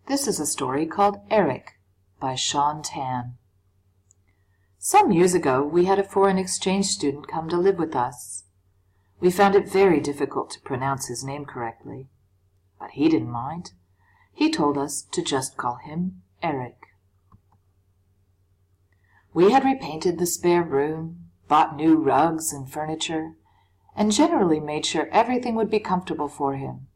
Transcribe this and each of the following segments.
This is a story called Eric by Shaun Tan. Some years ago, we had a foreign exchange student come to live with us. We found it very difficult to pronounce his name correctly, but he didn't mind. He told us to just call him Eric. We had repainted the spare room, bought new rugs and furniture, and generally made sure everything would be comfortable for him.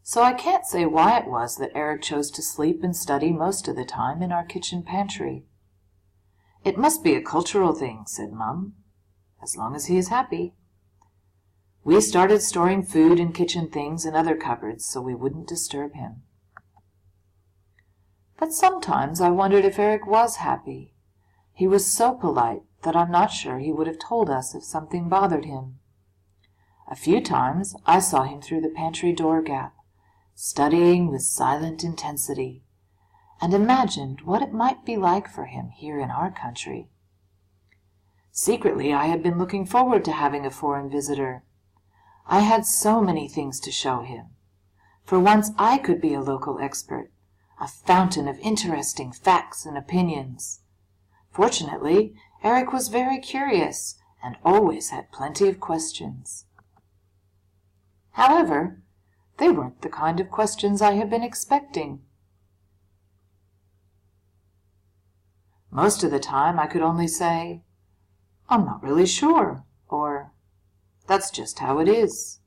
So I can't say why it was that Eric chose to sleep and study most of the time in our kitchen pantry. "It must be a cultural thing," said Mum, "as long as he is happy." We started storing food and kitchen things in other cupboards so we wouldn't disturb him. But sometimes I wondered if Eric was happy. He was so polite that I'm not sure he would have told us if something bothered him. A few times I saw him through the pantry door gap, studying with silent intensity, and imagined what it might be like for him here in our country. Secretly, I had been looking forward to having a foreign visitor. I had so many things to show him. For once I could be a local expert, a fountain of interesting facts and opinions. Fortunately, Eric was very curious and always had plenty of questions. However, they weren't the kind of questions I had been expecting. Most of the time I could only say, "I'm not really sure," or "That's just how it is."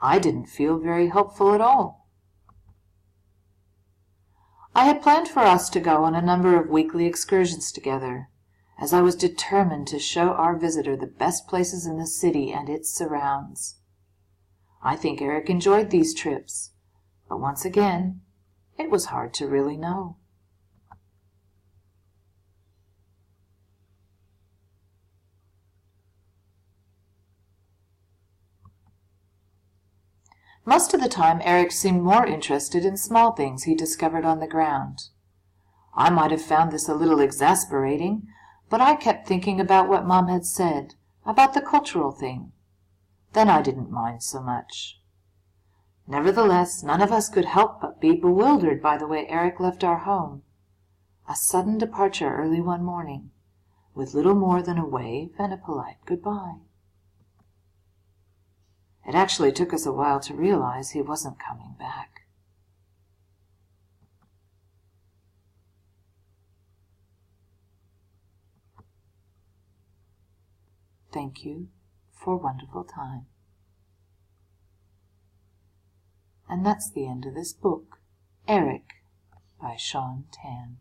I didn't feel very helpful at all. I had planned for us to go on a number of weekly excursions together, as I was determined to show our visitor the best places in the city and its surrounds. I think Eric enjoyed these trips, but once again, it was hard to really know. Most of the time, Eric seemed more interested in small things he discovered on the ground. I might have found this a little exasperating, but I kept thinking about what Mom had said about the cultural thing. Then I didn't mind so much. Nevertheless, none of us could help but be bewildered by the way Eric left our home. A sudden departure early one morning, with little more than a wave and a polite goodbye. It actually took us a while to realize he wasn't coming back. Thank you for a wonderful time. And that's the end of this book, Eric by Shaun Tan.